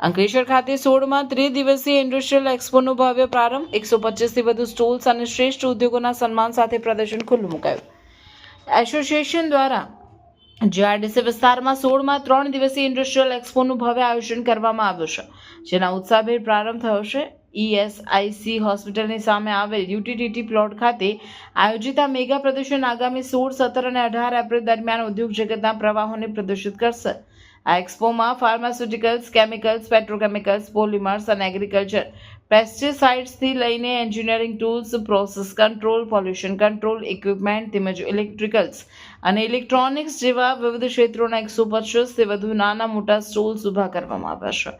અંકલેશ્વર ખાતે 16માં ત્રિદિવસીય ઇન્ડસ્ટ્રીયલ એક્સપોનો ભવ્ય પ્રારંભ, 125થી વધુ સ્ટોલ્સ અને શ્રેષ્ઠ ઉદ્યોગોના સન્માન સાથે પ્રદર્શન ખુલ્લું મુકાયું. એસોસિએશન દ્વારા જીઆઈડીસી વિસ્તારમાં 16માં 3 દિવસીય ઇન્ડસ્ટ્રીયલ એક્સપોનું ભવ્ય આયોજન કરવામાં આવ્યું છે, જેના ઉત્સાહભેર પ્રારંભ થયો છે. ESIC હોસ્પિટલની સામે આવેલ યુટીટીટી પ્લોટ ખાતે આયોજિત આ મેગા પ્રદર્શન આગામી 16, 17 અને 18 એપ્રિલ દરમિયાન ઉદ્યોગ જગતના પ્રવાહોને પ્રદર્શિત કરશે. આ એક્સપોમાં ફાર્માસ્યુટિકલ્સ, કેમિકલ્સ, પેટ્રોકેમિકલ્સ, પોલિમર્સ અને એગ્રીકલ્ચર, પેસ્ટિસાઇડ્સથી લઈને engineering tools, process control, pollution control equipment તેમજ ઇલેક્ટ્રિકલ્સ અને ઇલેક્ટ્રોનિક્સ જેવા વિવિધ ક્ષેત્રોના 125થી વધુ નાના મોટા સ્ટોલ્સ ઊભા કરવામાં આવ્યા છે,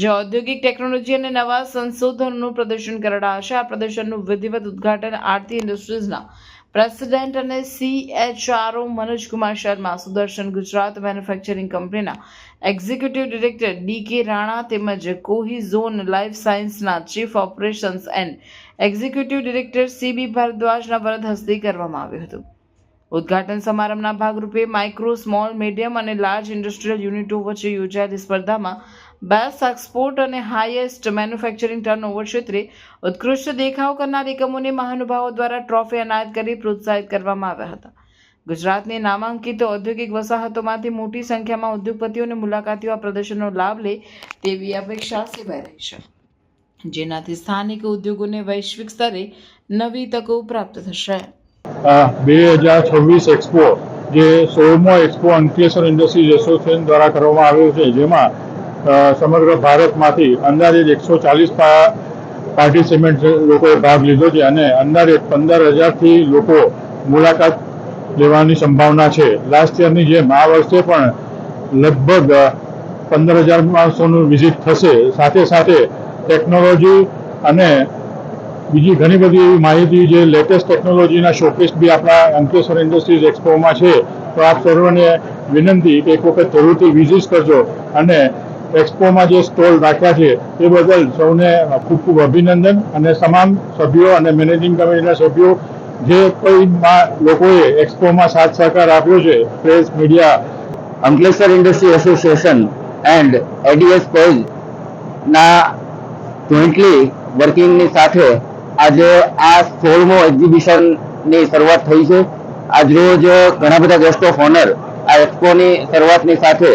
જે ઔદ્યોગિક ટેકનોલોજી અને નવા સંશોધનોનું પ્રદર્શન કરાશે. આ પ્રદર્શનનું વિધિવત ઉદ્ઘાટન આરતી ઇન્ડસ્ટ્રીઝના પ્રેસિડેન્ટ અને CHRO મનોજકુમાર શર્મા, સુદર્શન ગુજરાત મેન્યુફેક્ચરિંગ કંપનીના એક્ઝિક્યુટિવ ડિરેક્ટર DK રાણા તેમજ કોહી ઝોન લાઈફ સાયન્સના chief operations and executive director CB ભારદ્વાજના વરદ હસ્તે કરવામાં આવ્યું હતું. ઉદ્ઘાટન સમારંભના ભાગરૂપે માઇક્રો, સ્મોલ, મીડિયમ અને લાર્જ ઇન્ડસ્ટ્રીયલ યુનિટો વચ્ચે યોજાયેલી સ્પર્ધામાં બેસ્ટ એક્સપોર્ટ અને હાઈએસ્ટ મેન્યુફેક્ચરિંગ ટર્નઓવર ક્ષેત્રે ઉત્કૃષ્ટ દેખાવ કરનાર એકમોને મહાનુભાવો દ્વારા ટ્રોફી એનાયત કરી પ્રોત્સાહિત કરવામાં આવ્યા હતા. ગુજરાતની નામાંકિત ઔદ્યોગિક વસાહતોમાંથી મોટી સંખ્યામાં ઉદ્યોગપતિઓ અને મુલાકાતીઓ આ પ્રદર્શનનો લાભ લે તેવી અપેક્ષા સેવાઈ રહી છે, જેનાથી સ્થાનિક ઉદ્યોગોને વૈશ્વિક સ્તરે નવી તકો પ્રાપ્ત થશે. 2026 એક્સપો જે 16મો એક્સપો અંકલેશ્વર ઇન્ડસ્ટ્રીઝ એસોસિએશન દ્વારા કરવામાં આવ્યો છે, જેમાં સમગ્ર ભારતમાંથી અંદાજે 140 પાર્ટિસિપન્ટ લોકોએ ભાગ લીધો છે અને અંદાજે 15,000થી લોકો મુલાકાત લેવાની સંભાવના છે. લાસ્ટ યરની જેમ આ વર્ષે પણ લગભગ 15,000 માણસોનું વિઝિટ થશે. સાથે સાથે ટેકનોલોજી અને બીજી ઘણી બધી એવી માહિતી, જે લેટેસ્ટ ટેકનોલોજીના શોકેસ બી આપણા અંકલેશ્વર ઇન્ડસ્ટ્રીઝ એક્સપોમાં છે. તો આપ સર્વને વિનંતી કે એક વખત જરૂરથી વિઝિટ કરજો અને એક્સપોમાં જે સ્ટોલ રાખ્યા છે એ બદલ સૌને ખૂબ ખૂબ અભિનંદન. અને તમામ સભ્યો અને મેનેજિંગ કમિટીના સભ્યો જે કોઈ લોકોએ એક્સપોમાં સાથ સહકાર આપ્યો છે, press, media, Ankleshwar industry association and ADS page ના જોઈન્ટલી વર્કિંગની સાથે આજે આ 16મો એક્ઝિબિશનની શરૂઆત થઈ છે. આજરોજ ઘણા બધા ગેસ્ટ ઓફ ઓનર આ એક્સપોની શરૂઆતની સાથે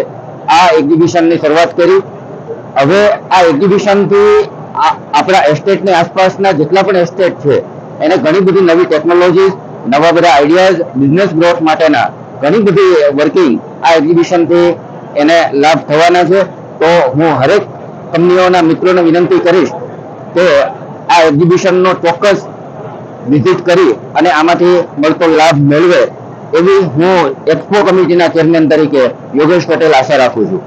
આ એક્ઝિબિશનની શરૂઆત કરી. હવે આ એક્ઝિબિશનથી આપણા એસ્ટેટની આસપાસના જેટલા પણ એસ્ટેટ છે એને ઘણી બધી નવી ટેકનોલોજી, નવા બધા આઈડિયાઝ, બિઝનેસ ગ્રોથ માટેના ઘણી બધી વર્કિંગ આ એક્ઝિબિશનથી એને લાભ થવાના છે. તો હું હરેક કંપનીઓના મિત્રોને વિનંતી કરીશ કે આ એક્ઝિબિશનનો ચોક્કસ વિઝિટ કરી અને આમાંથી મળતો લાભ મેળવે એવી હું એક્સપો કમિટીના ચેરમેન તરીકે યોગેશ પટેલ આશા રાખું છું.